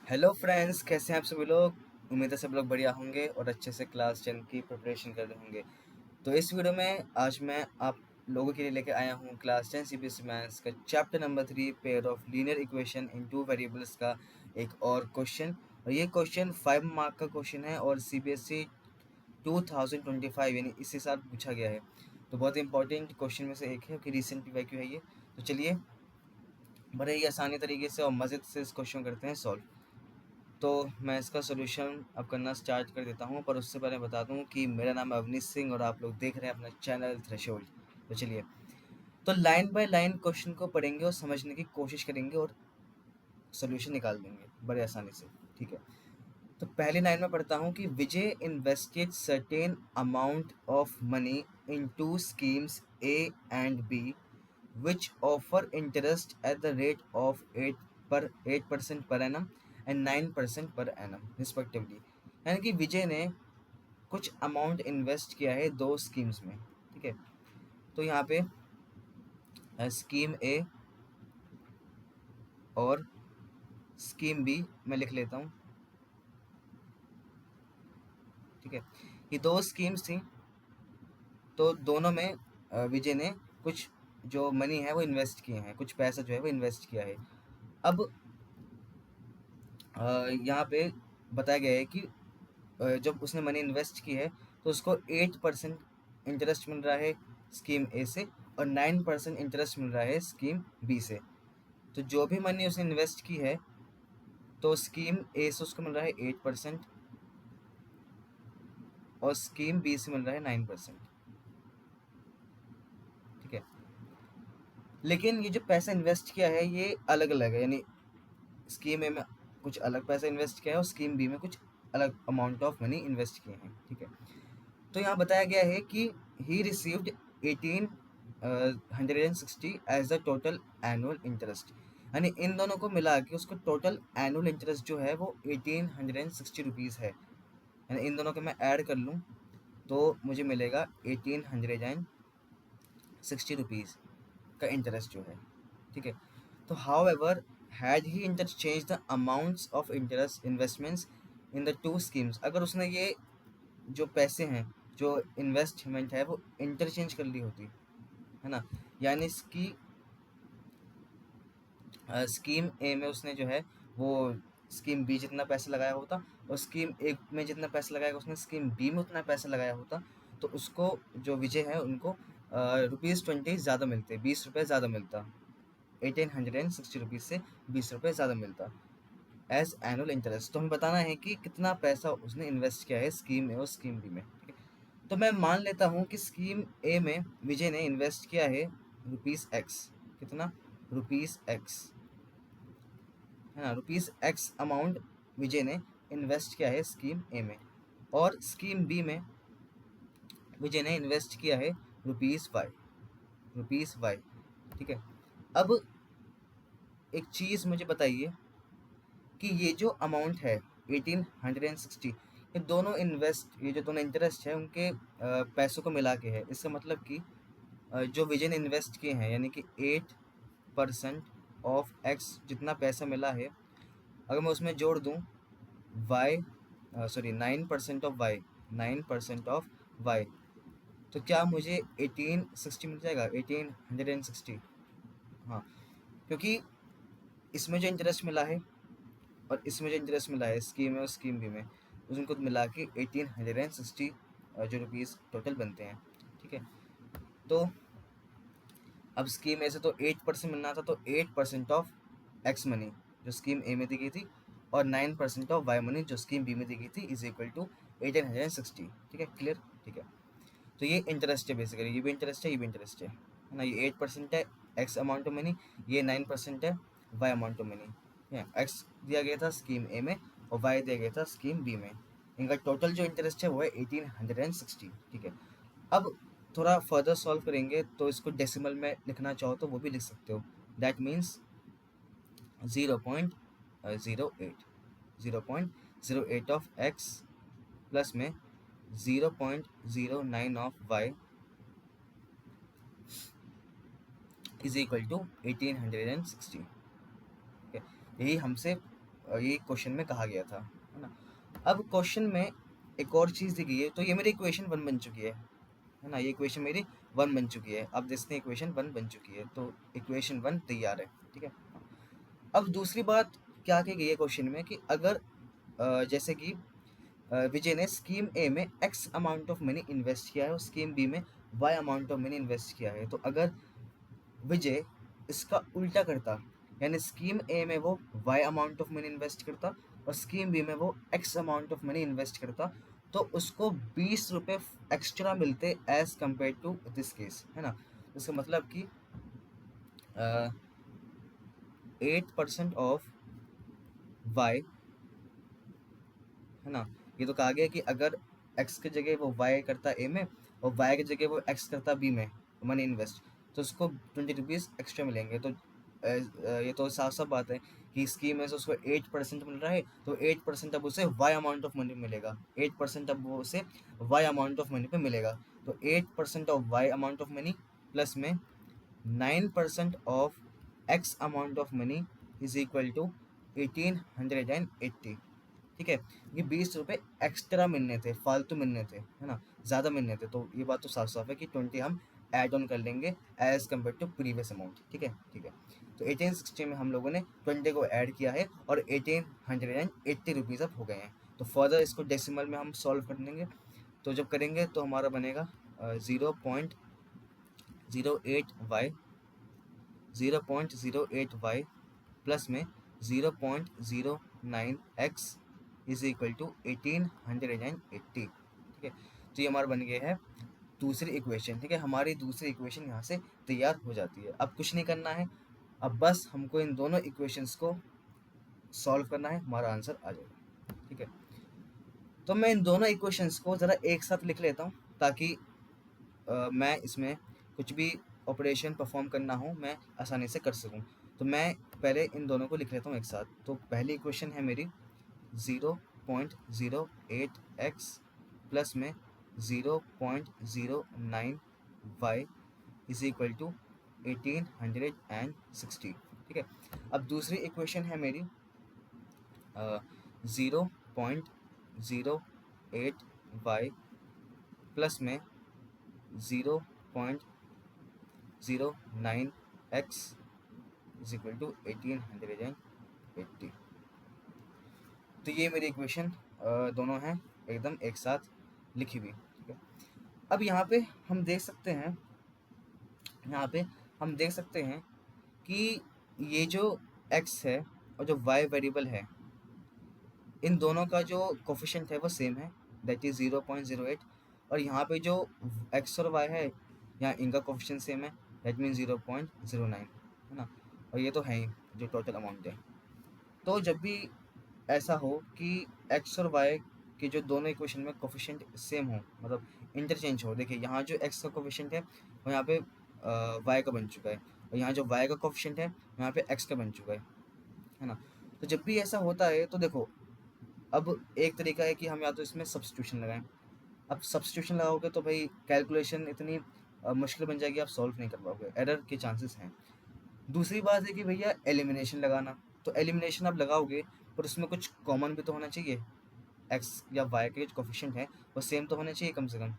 Hello friends, कैसे हैं आप सभी लोग। उम्मीद है सब लोग बढ़िया होंगे और अच्छे से क्लास 10 की प्रिपरेशन कर रहे होंगे। तो इस वीडियो में आज मैं आप लोगों के लिए लेकर आया हूँ क्लास 10 सीबीएसई मैथ्स का chapter number 3 pair of linear equation in two variables का एक और क्वेश्चन। और ये क्वेश्चन 5 मार्क का क्वेश्चन है और सीबीएसई 2025 यानी इसी साल पूछा गया है। तो बहुत इंपॉर्टेंट क्वेश्चन में से एक है कि रिसेंट PYQ है ये। तो चलिए बड़े ही आसानी तरीके से और मज़े से इस क्वेश्चन करते हैं सॉल्व। तो मैं इसका सॉल्यूशन अब करना स्टार्ट कर देता हूँ, पर उससे पहले बता दूँ कि मेरा नाम है अवनीश सिंह और आप लोग देख रहे हैं अपना चैनल थ्रेशोल्ड। तो चलिए, तो लाइन बाय लाइन क्वेश्चन को पढ़ेंगे और समझने की कोशिश करेंगे और सॉल्यूशन निकाल देंगे बड़े आसानी से। ठीक है, तो पहली लाइन में पढ़ता हूँ कि Vijay invested certain amount of money in two schemes A and B which offer interest at the rate of 8% per annum and 9% per annum respectively। यानी कि विजय ने कुछ अमाउंट इन्वेस्ट किया है दो स्कीम्स में। ठीक है, तो यहाँ पे स्कीम ए और स्कीम बी मैं लिख लेता हूँ। ठीक है, ये दो स्कीम्स थी, तो दोनों में विजय ने कुछ जो मनी है वो इन्वेस्ट किए हैं, कुछ पैसा जो है वो इन्वेस्ट किया है। अब यहाँ पे बताया गया है कि जब उसने मनी इन्वेस्ट की है तो उसको 8% इंटरेस्ट मिल रहा है स्कीम ए से और 9% इंटरेस्ट मिल रहा है स्कीम बी से। तो जो भी मनी उसने इन्वेस्ट की है तो स्कीम ए से उसको मिल रहा है 8% और स्कीम बी से मिल रहा है 9%। ठीक है, लेकिन ये जो पैसा इन्वेस्ट किया है ये अलग अलग है, यानी स्कीम ए में कुछ अलग पैसा इन्वेस्ट किया है और स्कीम बी में कुछ अलग अमाउंट ऑफ मनी इन्वेस्ट किए हैं। ठीक है, तो यहाँ बताया गया है कि he received 1860 as the total annual interest. यानी इन दोनों को मिला के उसको टोटल एनुअल इंटरेस्ट जो है वो 1860 रुपीज़ है। यानी इन दोनों को मैं ऐड कर लूँ तो मुझे मिलेगा 1860 रुपीज़ का इंटरेस्ट जो है। ठीक है, तो how ever had he interchange the amounts of interest investments in the two schemes. अगर उसने ये जो पैसे हैं, जो इन्वेस्टमेंट है वो इंटरचेंज कर ली होती है ना, यानी इसकी स्कीम ए में उसने जो है वो स्कीम बी जितना पैसा लगाया होता और स्कीम ए में जितना पैसा लगाया उसने स्कीम बी में उतना पैसा लगाया होता, तो उसको जो विजय है उनको ₹20 ज़्यादा मिलते, 20 रुपये ज़्यादा मिलता। 1860 रुपीज़ से 20 रुपये ज़्यादा मिलता एज एनुअल इंटरेस्ट। तो हमें बताना है कि कितना पैसा उसने इन्वेस्ट किया है स्कीम ए और स्कीम बी में। ठीक है, तो मैं मान लेता हूँ कि स्कीम ए में विजय ने इन्वेस्ट किया है ₹X। कितना? ₹X, है ना। ₹X अमाउंट विजय ने इन्वेस्ट किया है स्कीम ए में और स्कीम बी में विजय ने इन्वेस्ट किया है ₹Y। ठीक है, अब एक चीज़ मुझे बताइए कि ये जो अमाउंट है 1860, ये जो दोनों इंटरेस्ट है उनके पैसों को मिला के है। इसका मतलब कि जो विजय ने इन्वेस्ट किए हैं यानी कि 8% ऑफ एक्स जितना पैसा मिला है, अगर मैं उसमें जोड़ दूँ y, sorry 9% of y, 9% of y, तो क्या मुझे 1860 मिल जाएगा? 1860। हाँ, क्योंकि इसमें जो इंटरेस्ट मिला है और इसमें जो इंटरेस्ट मिला है स्कीम में और स्कीम बी में, उनको मिला के 1860 जो रुपीज़ टोटल बनते हैं। ठीक है, तो अब स्कीम ए से तो 8% मिलना था, तो 8% ऑफ एक्स मनी जो स्कीम ए में दी गई थी और 9% ऑफ वाई मनी जो स्कीम बी में दी गई थी इज इक्वल टू 1860। ठीक है, क्लियर। ठीक है, तो ये इंटरेस्ट है बेसिकली, ये भी इंटरेस्ट है, ये भी इंटरेस्ट है ना। ये 8% है एक्स अमाउंट ऑफ मनी, ये 9% है y amount of money. X दिया गया था स्कीम ए में और वाई दिया गया था स्कीम बी में। इनका टोटल जो इंटरेस्ट है वो है 1860। ठीक है, अब थोड़ा फर्दर सॉल्व करेंगे तो इसको डेसिमल में लिखना चाहो तो वो भी लिख सकते हो। That means 0.08, 0.08 of x plus में 0.09 of y is equal to 1860। यही हमसे ये क्वेश्चन में कहा गया था, है ना। अब क्वेश्चन में एक और चीज़ दी गई है, तो ये मेरी इक्वेशन 1 बन चुकी है ना, ये इक्वेशन मेरी 1 बन चुकी है। अब देखते हैं इक्वेशन 1 बन चुकी है, तो इक्वेशन 1 तैयार है, ठीक है। अब दूसरी बात क्या कही गई है क्वेश्चन में कि अगर जैसे कि विजय ने स्कीम ए में x amount of money invest किया है और स्कीम बी में y amount of money invest किया है, तो अगर विजय इसका उल्टा करता, यानी स्कीम ए में वो y amount of money invest करता और स्कीम बी में वो x amount of money invest करता, तो उसको 20 रुपये एक्स्ट्रा मिलते as compare to this case, है ना। इसका मतलब कि 8% ऑफ वाई, है ना। ये तो कहा गया कि अगर एक्स की जगह वो वाई करता ए में और वाई की जगह वो एक्स करता बी में मनी इन्वेस्ट, तो उसको 20 रुपीज़ एक्स्ट्रा मिलेंगे। तो ये तो साफ साफ बात है कि स्कीम में से उसको 8% मिल रहा है, तो 8% अब उसे वाई अमाउंट ऑफ मनी मिलेगा, 8% अब वो उसे वाई अमाउंट ऑफ मनी पे मिलेगा। तो 8% of y amount of money plus में 9% of x amount of money is equal to 1880, ठीक है। ये 20 रुपये एक्स्ट्रा मिलने थे, फालतू मिलने थे, है ना, ज़्यादा मिलने थे। तो ये बात तो साफ साफ है कि 20 हम ऐड ऑन कर लेंगे as compare to previous amount, ठीक है, ठीक है। तो 1860 में हम लोगों ने 20 को ऐड किया है और 1880 रुपीज़ अब हो गए हैं। तो फर्दर इसको डेसिमल में हम सॉल्व कर देंगे, तो जब करेंगे तो हमारा बनेगा 0.08y 0.08y प्लस में 0.09x इज इक्वल टू 1880, ठीक है। तो ये हमारा बन गया है दूसरी इक्वेशन, ठीक है। हमारी दूसरी इक्वेशन यहाँ से तैयार हो जाती है। अब कुछ नहीं करना है, अब बस हमको इन दोनों इक्वेशंस को सॉल्व करना है, हमारा आंसर आ जाएगा, ठीक है। तो मैं इन दोनों इक्वेशंस को ज़रा एक साथ लिख लेता हूँ, ताकि मैं इसमें कुछ भी ऑपरेशन परफॉर्म करना हो मैं आसानी से कर सकूं। तो मैं पहले इन दोनों को लिख लेता हूँ एक साथ। तो पहली इक्वेशन है मेरी 0.08x प्लस में 0.09y इज इक्वल टू 1860, ठीक है। अब दूसरी इक्वेशन है मेरी 0.08y प्लस में 0.09x इज इक्वल टू 1880। तो ये मेरी इक्वेशन दोनों हैं एकदम एक साथ लिखी हुई, ठीक है। अब यहाँ पे हम देख सकते हैं, यहाँ पे हम देख सकते हैं कि ये जो x है और जो y वेरिएबल है, इन दोनों का जो कोफिशिएंट है वो सेम है, दैट इज़ 0.08। और यहाँ पे जो x और y है, यहाँ इनका कोफिशिएंट सेम है, दैट मीन 0.09, है ना। और ये तो है ही जो टोटल अमाउंट है। तो जब भी ऐसा हो कि x और y के जो दोनों इक्वेशन में कोफिशिएंट सेम हो, मतलब इंटरचेंज हो, देखिए यहाँ जो x का कोफिशिएंट है वो यहाँ पे y का बन चुका है, और यहाँ जो y का कोफिशिएंट है यहाँ पे x का बन चुका है ना। तो जब भी ऐसा होता है तो देखो, अब एक तरीका है कि हम या तो इसमें सब्स्टिट्यूशन लगाएं। अब सब्स्टिट्यूशन लगाओगे तो भाई कैलकुलेशन इतनी मुश्किल बन जाएगी, आप सॉल्व नहीं कर पाओगे, एरर के चांसेस हैं। दूसरी बात है कि भैया एलिमिनेशन लगाना, तो एलिमिनेशन आप लगाओगे पर उसमें कुछ कॉमन भी तो होना चाहिए, एक्स या वाई के जो कोफिशिएंट है वो सेम तो होने चाहिए कम से कम।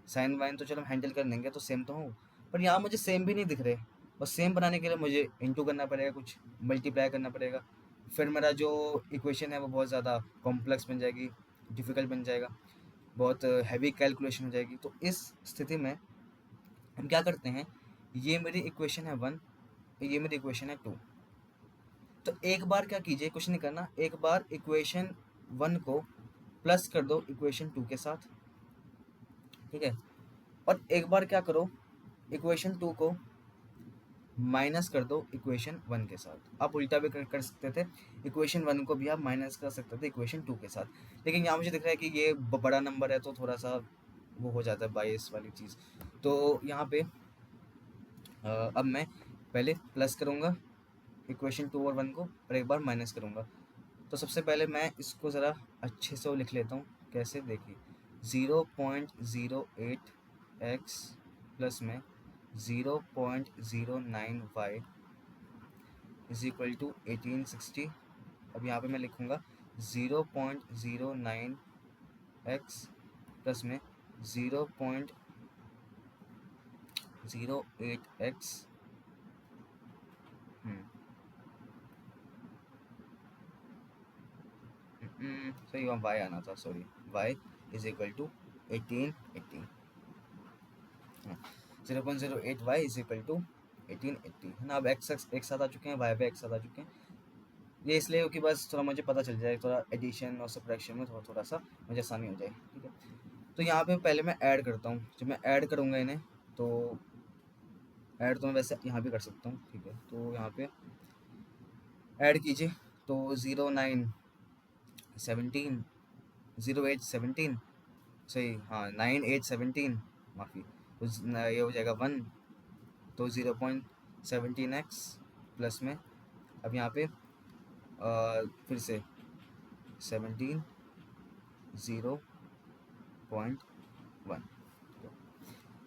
साइन वाइन तो चलो हम हैंडल कर लेंगे, तो सेम तो हो, पर यहाँ मुझे सेम भी नहीं दिख रहे, और सेम बनाने के लिए मुझे इंटू करना पड़ेगा, कुछ मल्टीप्लाई करना पड़ेगा, फिर मेरा जो इक्वेशन है वो बहुत ज़्यादा कॉम्प्लेक्स बन जाएगी, डिफ़िकल्ट बन जाएगा, बहुत हैवी कैलकुलेशन हो जाएगी। तो इस स्थिति में हम क्या करते हैं, ये मेरी इक्वेशन है 1, ये मेरी इक्वेशन है 2। तो एक बार क्या कीजिए, कुछ नहीं करना, एक बार इक्वेशन 1 को प्लस कर दो इक्वेशन 2 के साथ, ठीक है। और एक बार क्या करो, इक्वेशन 2 को माइनस कर दो इक्वेशन 1 के साथ। आप उल्टा भी कर सकते थे, इक्वेशन 1 को भी आप माइनस कर सकते थे इक्वेशन 2 के साथ, लेकिन यहाँ मुझे दिख रहा है कि ये बड़ा नंबर है तो थोड़ा सा वो हो जाता है बायस वाली चीज़। तो यहाँ पे अब मैं पहले प्लस करूँगा इक्वेशन 2 और 1 को, और एक बार माइनस करूँगा। तो सबसे पहले मैं इसको ज़रा अच्छे से लिख लेता हूँ, कैसे देखिए, 0.08x प्लस में 0.09y इज इक्वल टू 1860, अब यहाँ पे मैं लिखूँगा 0.09x प्लस में 0.08x सही वहाँ y आना था, sorry, y is equal to 1880, 0.08y is equal to 1880 है ना। अब x एक साथ आ चुके हैं, y पे एक साथ आ चुके हैं। ये इसलिए क्योंकि बस थोड़ा मुझे पता चल जाए, थोड़ा एडिशन और सब्ट्रैक्शन में थोड़ा सा मुझे आसानी हो जाए, ठीक है। तो यहाँ पे पहले मैं ऐड करता हूँ। जब मैं ऐड करूँगा इन्हें, तो ऐड तो मैं वैसे यहाँ भी कर सकता हूँ, ठीक है। तो यहाँ पे ऐड कीजिए, तो 0917 0817 सही, हाँ 9817 माफ़ी, तो ये हो जाएगा 1, तो 0.17x प्लस में अब यहाँ पे फिर से 17 0.1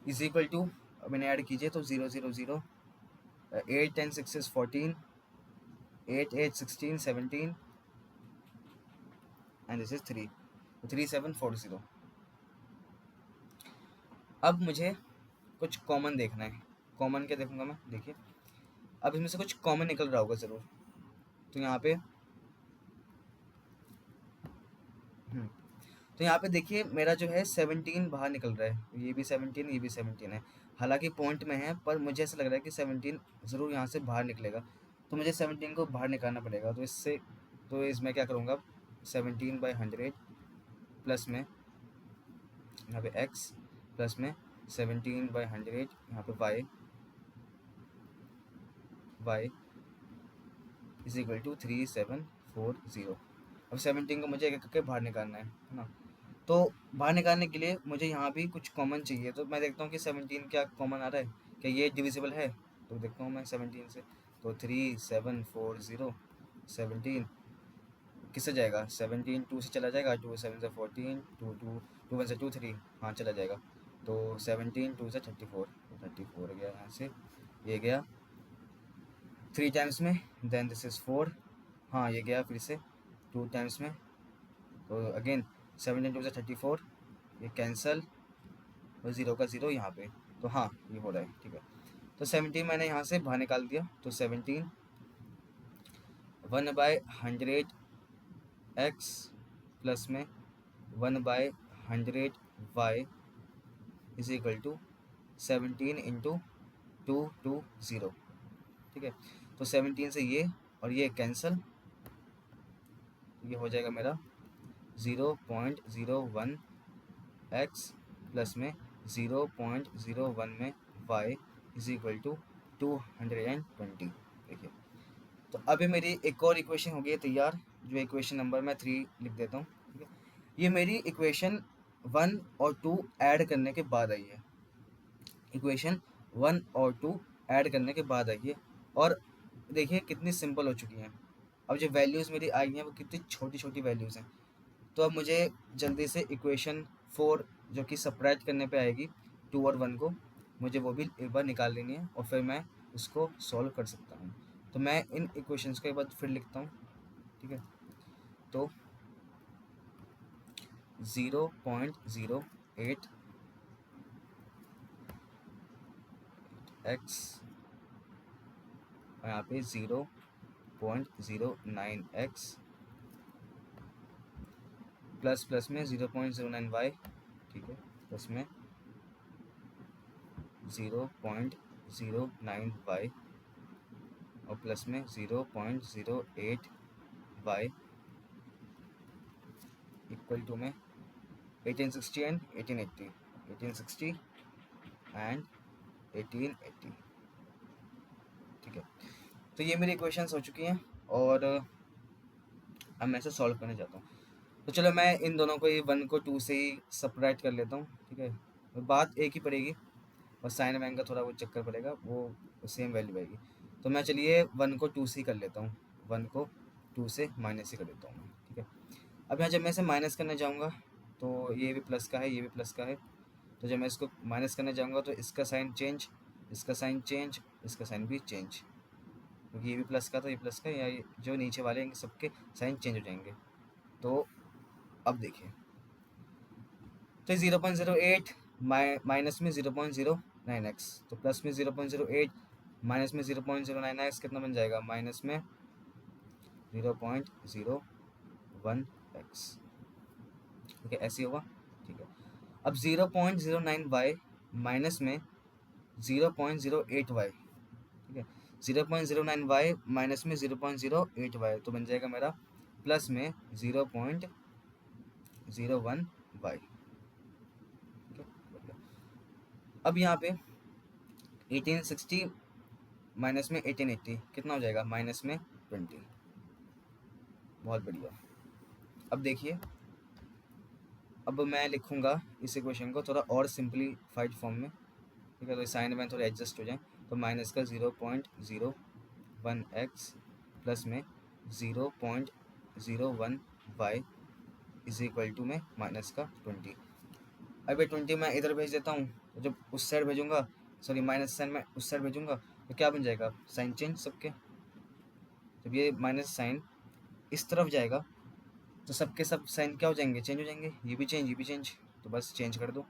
इज इक्वल टू, अब मैंने ऐड कीजिए तो 000 8 10 6 14 8 8 16 17 एंड दिस इज 3 3740। अब मुझे कुछ कॉमन देखना है। कॉमन क्या देखूंगा मैं, देखिए अब इसमें से कुछ कॉमन निकल रहा होगा ज़रूर। तो यहाँ पे तो यहाँ पे देखिए मेरा जो है 17 बाहर निकल रहा है, ये भी 17 ये भी 17 है, हालांकि पॉइंट में है, पर मुझे ऐसा लग रहा है कि 17 ज़रूर यहाँ से बाहर निकलेगा, तो मुझे 17 को बाहर निकालना पड़ेगा। तो इससे, तो इसमें क्या करूँगा, 17/100 प्लस में यहाँ पे x प्लस में 17/100 यहाँ पे y इज इक्वल टू 3740। अब 17 को मुझे एक करके बाहर निकालना है ना। तो बाहर निकालने के लिए मुझे यहाँ भी कुछ कॉमन चाहिए, तो मैं देखता हूँ कि 17 क्या कॉमन आ रहा है, क्या ये डिविजिबल है। तो देखता हूँ मैं 17 से, तो 3740 17 किससे जाएगा, 17 2 से चला जाएगा, 2 7 से 14 2 2 2 1 से 2 3, हाँ चला जाएगा। तो 17 2 से 34, 34 गया यहाँ से, ये गया 3 टाइम्स में, देन दिस इज़ 4, हाँ ये गया फिर से 2 टाइम्स में, तो अगेन 17 2 से 34, ये कैंसल और 0 का 0 यहाँ पे, तो हाँ ये हो रहा है, ठीक है। तो 17 मैंने यहाँ से बाहर निकाल दिया, तो 17 1/100 x प्लस में 1/100 y is equal to 17 into 220, ठीक है। तो 17 से ये और ये कैंसल, ये हो जाएगा मेरा 0.01 x प्लस में 0.01 में y इज इक्वल टू 220। देखिए, तो अभी मेरी एक और इक्वेशन हो गई है तैयार, जो इक्वेशन नंबर मैं 3 लिख देता हूँ, ठीक है। ये मेरी इक्वेशन 1 और 2 ऐड करने के बाद आई है, इक्वेशन 1 और 2 ऐड करने के बाद आई है, और देखिए कितनी सिंपल हो चुकी हैं। अब जो वैल्यूज़ मेरी आई हैं वो कितनी छोटी छोटी वैल्यूज़ हैं। तो अब मुझे जल्दी से इक्वेशन 4 जो कि सब्ट्रैक्ट करने पे आएगी 2 और 1 को, मुझे वो भी एक बार निकाल लेनी है, और फिर मैं उसको सॉल्व कर सकता हूँ। तो मैं इन इक्वेशंस को एक बार फिर लिखता हूँ, ठीक है। तो 0.08 x और यहाँ पे 0.09 x प्लस प्लस में 0.09 y, ठीक है, प्लस में 0.09 y और प्लस में 0.08 y इक्वल टू में 1860 एंड 1880, 1860 एंड 1880, ठीक है। तो ये मेरी इक्वेशंस हो चुकी हैं, और अब मैं इसे सॉल्व करने जाता हूँ। तो चलो मैं इन दोनों को, ये 1 को 2 से ही सब्ट्रैक्ट कर लेता हूँ, ठीक है। तो बात एक ही पड़ेगी, और साइन वैन का थोड़ा वो चक्कर पड़ेगा, वो सेम वैल्यू आएगी। तो मैं चलिए 1 को 2 से ही कर लेता हूँ, 1 को 2 से माइनस ही कर देता हूँ मैं, ठीक है। अब यहाँ जब मैं इसे माइनस करने जाऊँगा, तो ये भी प्लस का है, ये भी प्लस का है, तो जब मैं इसको माइनस करने जाऊँगा तो इसका साइन चेंज, इसका साइन चेंज, इसका साइन भी चेंज, क्योंकि ये भी प्लस का, तो ये प्लस का, या ये जो नीचे वाले हैं सबके साइन चेंज हो जाएंगे। तो अब देखिए, तो 0.08 माइनस में 0.09x, तो प्लस में 0.08 माइनस में 0.09x कितना बन जाएगा, माइनस में 0.01x। ठीक है, ऐसे होगा। ठीक है, अब 0.09y माइनस में 0.08y। ठीक है, 0.09y माइनस में 0.08y, तो बन जाएगा मेरा प्लस में 0.01y। अब यहाँ पे 1860 माइनस में 1880 कितना हो जाएगा, माइनस में 20। बहुत बढ़िया। अब देखिए, अब मैं लिखूँगा इस इक्वेशन को थोड़ा और सिंप्लीफाइड फॉर्म में। ठीक है, तो साइन में थोड़ा एडजस्ट हो जाए, तो माइनस का 0.01x प्लस में 0.01y इज इक्वल टू में माइनस का 20। अब ये 20 मैं इधर भेज देता हूँ, तो जब उस साइड भेजूँगा, सॉरी माइनस साइन में उस साइड भेजूँगा, तो क्या बन जाएगा, साइन चेंज सबके। जब ये माइनस साइन इस तरफ जाएगा तो सबके सब साइन क्या हो जाएंगे, चेंज हो जाएंगे, ये भी चेंज, ये भी चेंज, तो बस चेंज कर दो।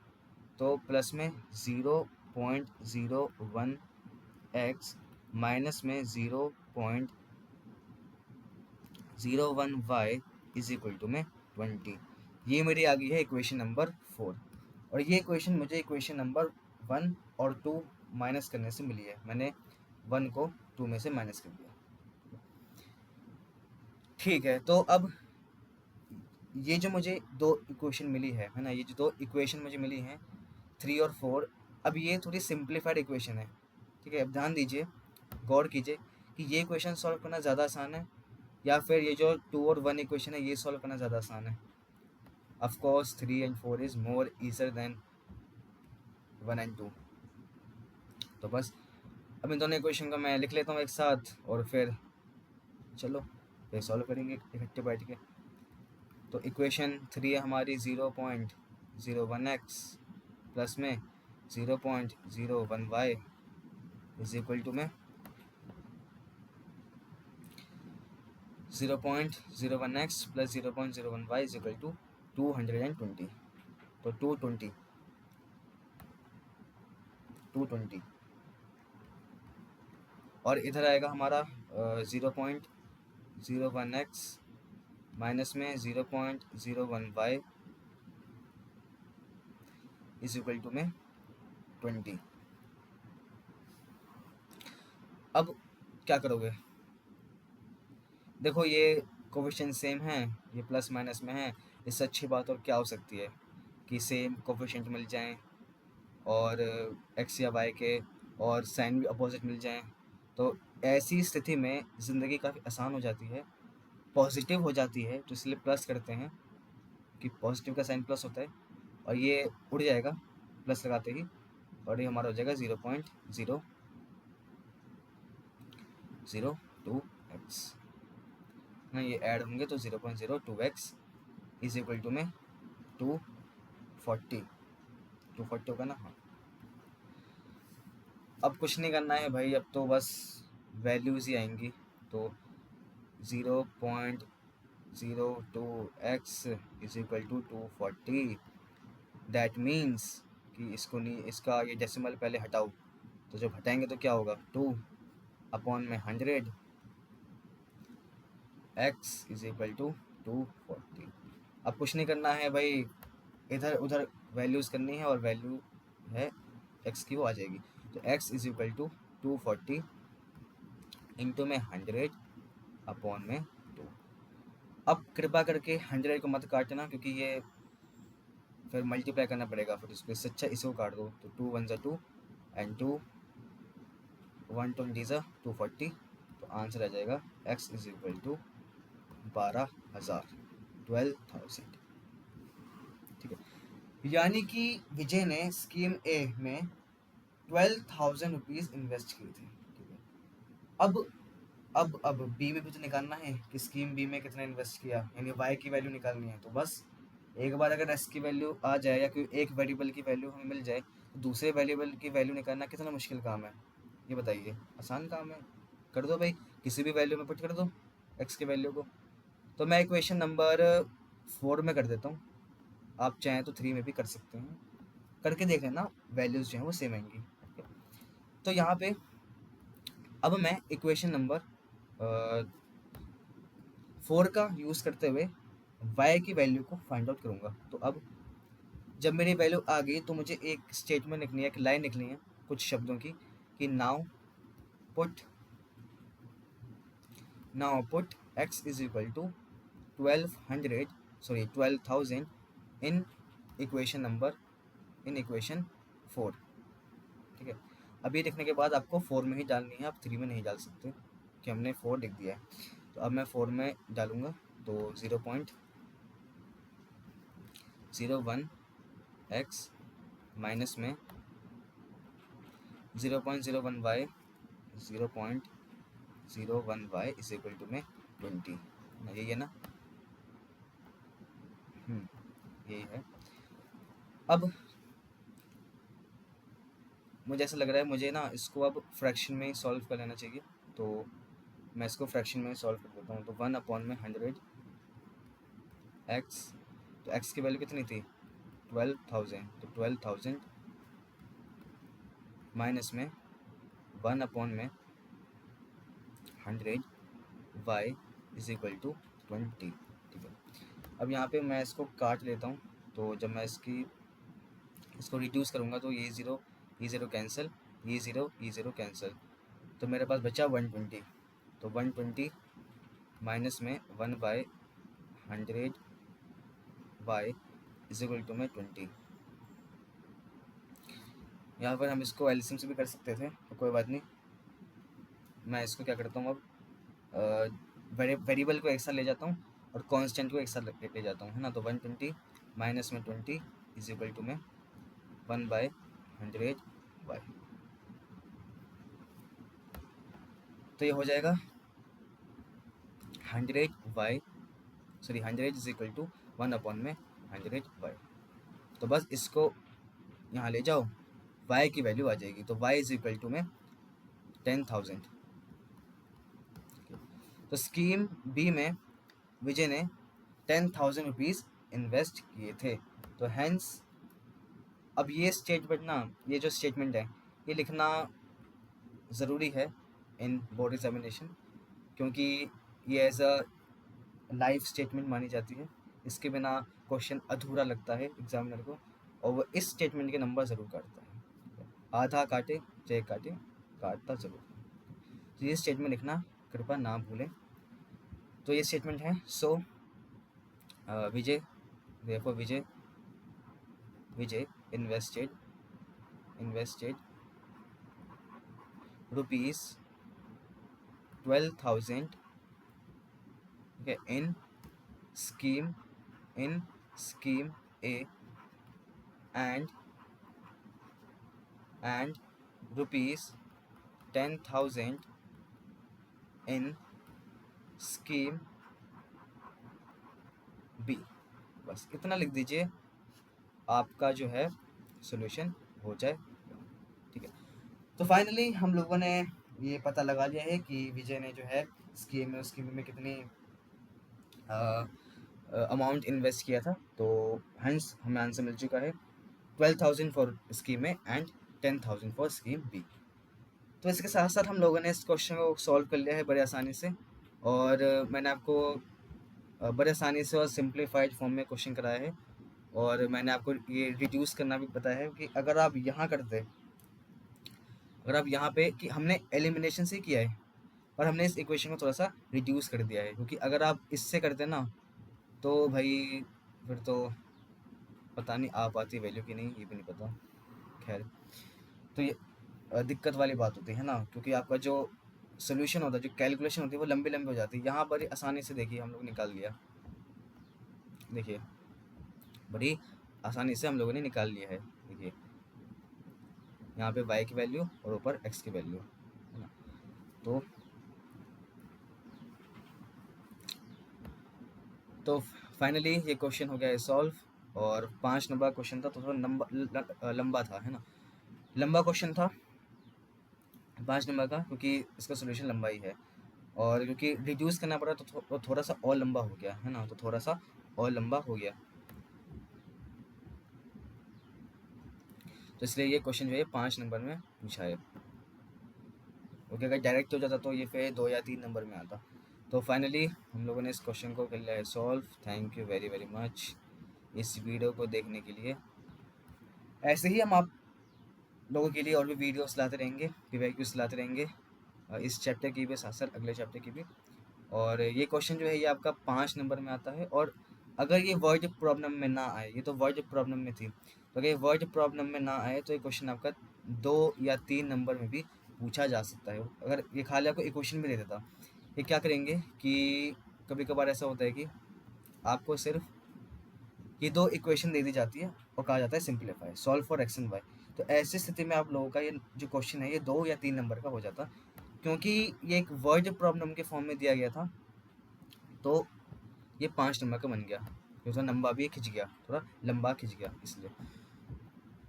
तो प्लस में 0.01x माइनस में 0.01y इज इक्वल टू में 20। ये मेरी आ गई है इक्वेशन नंबर 4। और ये इक्वेशन मुझे इक्वेशन नंबर 1 और 2 माइनस करने से मिली है। मैंने 1 को 2 में से माइनस कर दिया। ठीक है, तो अब ये जो मुझे दो इक्वेशन मिली है ना, ये जो दो इक्वेशन मुझे मिली हैं 3 और 4, अब ये थोड़ी सिंप्लीफाइड इक्वेशन है। ठीक है, अब ध्यान दीजिए, गौर कीजिए कि ये इक्वेशन सॉल्व करना ज़्यादा आसान है या फिर ये जो 2 और 1 इक्वेशन है ये सॉल्व करना ज़्यादा आसान है। Of course 3 and 4 is more easier than 1 and 2। तो बस अब इन दोनों इक्वेशन को मैं लिख लेता हूँ एक साथ और फिर चलो फिर सॉल्व करेंगे इकट्ठे बैठ के। तो इक्वेशन 3 है हमारी 0.01x प्लस में 0.01y इज इक्वल टू में 0.01x plus 0.01y is equal to 220। तो 220 और इधर आएगा हमारा 0.01x माइनस में 0.01y इज इक्वल टू में 20। अब क्या करोगे, देखो ये कोफिशिएंट सेम है, ये प्लस माइनस में है, इससे अच्छी बात और क्या हो सकती है कि सेम कोफिशिएंट मिल जाएं और एक्स या वाई के और साइन भी अपोजिट मिल जाएं। तो ऐसी स्थिति में ज़िंदगी काफ़ी आसान हो जाती है, पॉजिटिव हो जाती है, तो इसलिए प्लस करते हैं कि पॉजिटिव का साइन प्लस होता है और ये उड़ जाएगा प्लस लगाते ही, और ये हमारा हो जाएगा 0.002x ना, ये ऐड होंगे तो 0.02x इज इक्वल टू में 240 होगा ना। हाँ, अब कुछ नहीं करना है भाई, अब तो बस वैल्यूज़ ही आएंगी। तो 0.02x is equal to 240। That means कि इसको नहीं, इसका ये डेसिमल पहले हटाओ, तो जब हटाएंगे तो क्या होगा, 2 अपॉन में 100 x इज इक्वल टू 240। अब कुछ नहीं करना है भाई, इधर उधर वैल्यूज़ करनी है और वैल्यू है x की वो आ जाएगी। तो x is equal to 240 into में 100 अपॉन में 2। अब कृपा करके 100 को मत काटना क्योंकि ये फिर मल्टीप्लाई करना पड़ेगा, फिर इसको इससे अच्छा इसको काट दो। तो 2 1 2 एंड 2 120 240, तो आंसर आ जाएगा x इज इक्वल टू 12,000। ठीक है, यानी कि विजय ने स्कीम ए में 12,000 रुपीज़ इन्वेस्ट किए थे। ठीक है, अब बी में भी तो निकालना है कि स्कीम बी में कितना इन्वेस्ट किया, यानी वाई की वैल्यू निकालनी है। तो बस एक बार अगर एस की वैल्यू आ जाए या कोई एक वेरिएबल की वैल्यू हमें मिल जाए तो दूसरे वेरिएबल की वैल्यू निकालना कितना मुश्किल काम है, ये बताइए, आसान काम है, कर दो भाई। किसी भी वैल्यू में पुट कर दो x के वैल्यू को। तो मैं इक्वेशन नंबर 4 में कर देता हूँ, आप चाहें तो 3 में भी कर सकते हैं, करके देख लेना वैल्यूज़ जो हैं वो सेम आएंगी। तो यहाँ पे अब मैं इक्वेशन नंबर 4 का यूज़ करते हुए y की वैल्यू को फाइंड आउट करूँगा। तो अब जब मेरी वैल्यू आ गई तो मुझे एक स्टेटमेंट लिखनी है, एक लाइन लिखनी है कुछ शब्दों की कि now put x is equal to 12,000 in equation 4। ठीक है, अब ये लिखने के बाद आपको 4 में ही डालनी है, आप 3 में नहीं डाल सकते कि हमने 4 लिख दिया है। तो अब मैं 4 में डालूँगा तो 0.01 x माइनस में 0.01 y 0.01 y is equal to में 20, यही है ना? यही है। अब मुझे ऐसा लग रहा है मुझे ना इसको अब फ्रैक्शन में सॉल्व कर लेना चाहिए, तो मैं इसको फ्रैक्शन में सॉल्व कर देता हूँ। तो 1/100 x, तो x की वैल्यू कितनी थी 12,000, तो 12,000 माइनस में 1/100 y इज इक्वल टू 20। ठीक है, अब यहाँ पे मैं इसको काट लेता हूँ। तो जब मैं इसको रिड्यूस करूँगा तो ये ज़ीरो कैंसिल, ये ज़ीरो कैंसिल, तो मेरे पास बचा 120। तो 120 माइनस में 1/100 y इज इक्वल टू में 20। यहाँ पर हम इसको एलसीएम से भी कर सकते थे, तो कोई बात नहीं, मैं इसको क्या करता हूँ अब वेरिएबल को एक साथ ले जाता हूँ और कांस्टेंट को एक साथ ले जाता हूँ, है ना। तो 120 माइनस में 20 इज इक्वल टू में 1/100 y, तो ये हो जाएगा 100 इज इक्वल टू 1/100 y। तो बस इसको यहाँ ले जाओ, y की वैल्यू आ जाएगी। तो y इज इक्वल टू में 10,000। तो स्कीम बी में विजय ने 10,000 रुपीज़ इन्वेस्ट किए थे। तो हैंस अब ये स्टेटमेंट ना, ये जो स्टेटमेंट है ये लिखना ज़रूरी है इन बोर्ड एग्जामिनेशन, क्योंकि ये एज अ लाइफ स्टेटमेंट मानी जाती है। इसके बिना क्वेश्चन अधूरा लगता है एग्जामिनर को, और वो इस स्टेटमेंट के नंबर ज़रूर काटता है। आधा काटे चाहे काटे, काटता ज़रूर। तो ये स्टेटमेंट लिखना कृपया ना भूलें। तो ये स्टेटमेंट है, सो विजय देखो Vijay invested rupees 12,000 in scheme A and rupees 10,000 in scheme B. बस इतना लिख दीजिए, आपका जो है सॉल्यूशन हो जाए। ठीक है, तो फाइनली हम लोगों ने ये पता लगा लिया है कि विजय ने जो है स्कीम में कितनी अमाउंट इन्वेस्ट किया था। तो हंस हमें आंसर मिल चुका है 12,000 for scheme A and 10,000 for scheme B. तो इसके साथ साथ हम लोगों ने इस क्वेश्चन को सॉल्व कर लिया है बड़े आसानी से, और मैंने आपको बड़े आसानी से और सिंप्लीफाइड फॉर्म में क्वेश्चन कराया है। और मैंने आपको ये रिड्यूस करना भी पता है कि अगर आप यहाँ पे कि हमने एलिमिनेशन से किया है, और हमने इस इक्वेशन को थोड़ा सा रिड्यूस कर दिया है, क्योंकि अगर आप इससे करते ना तो भाई फिर तो पता नहीं आ पाती वैल्यू की नहीं, ये भी नहीं पता। खैर, तो ये दिक्कत वाली बात होती है ना, क्योंकि आपका जो सोल्यूशन होता है, जो कैलकुलेशन होती है वो लंबी हो जाती है। यहाँ पर आसानी से देखिए हम लोग निकाल लिया, देखिए बड़ी आसानी से हम लोगों ने निकाल लिया है। देखिए यहाँ पे y की वैल्यू और ऊपर x की वैल्यू, है ना। तो फाइनली ये क्वेश्चन हो गया है सॉल्व, और 5 नंबर क्वेश्चन था तो थोड़ा लंबा था, है ना। लंबा क्वेश्चन था 5 नंबर का, क्योंकि इसका सोल्यूशन लंबा ही है। और क्योंकि रिड्यूस करना पड़ा तो थोड़ा सा और लंबा हो गया है ना, तो थोड़ा सा और लंबा हो गया, तो इसलिए ये क्वेश्चन जो है 5 नंबर में पूछा है। ओके, अगर डायरेक्ट हो जाता तो ये फिर 2 या 3 नंबर में आता। तो फाइनली हम लोगों ने इस क्वेश्चन को कर लिया है solve. Thank you very very much इस वीडियो को देखने के लिए। ऐसे ही हम आप लोगों के लिए और भी वीडियोस लाते रहेंगे, PYQs लाते रहेंगे, इस चैप्टर की भी साथ साथ अगले चैप्टर की भी। और ये क्वेश्चन जो है ये आपका 5 नंबर में आता है। और अगर ये वर्ड प्रॉब्लम में ना आए, ये तो वर्ड प्रॉब्लम में थी, तो अगर ये वर्ड प्रॉब्लम में ना आए तो ये क्वेश्चन आपका 2 या 3 नंबर में भी पूछा जा सकता है। अगर ये खाली आपको इक्वेशन भी दे देता, ये क्या करेंगे कि कभी कभार ऐसा होता है कि आपको सिर्फ ये 2 इक्वेशन दे दी जाती है और कहा जाता है simplify, solve for x and y. तो ऐसी स्थिति में आप लोगों का ये जो क्वेश्चन है ये 2 या 3 नंबर का हो जाता, क्योंकि ये एक वर्ड प्रॉब्लम के फॉर्म में दिया गया था, तो ये 5 नंबर का बन गया। ये थोड़ा लंबा भी खिंच गया, थोड़ा लंबा खिंच गया इसलिए।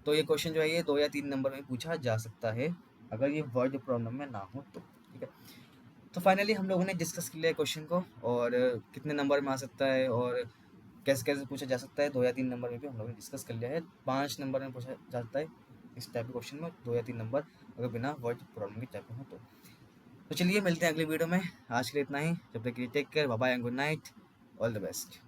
तो ये क्वेश्चन जो है ये 2 या 3 नंबर में पूछा जा सकता है अगर ये वर्ड प्रॉब्लम में ना हो तो, ठीक है। तो फाइनली हम लोगों ने डिस्कस कर लिया क्वेश्चन को, और कितने नंबर में आ सकता है और कैसे कैसे पूछा जा सकता है। 2 या 3 नंबर में भी हम लोगों ने डिस्कस कर लिया है। 5 नंबर में पूछा जा सकता है इस टाइप के क्वेश्चन में, 2 या 3 नंबर अगर बिना वर्ड प्रॉब्लम के टाइप में हो तो चलिए मिलते हैं अगली वीडियो में। आज के लिए इतना ही, जब तक के लिए take care, bye bye and good night, all the best.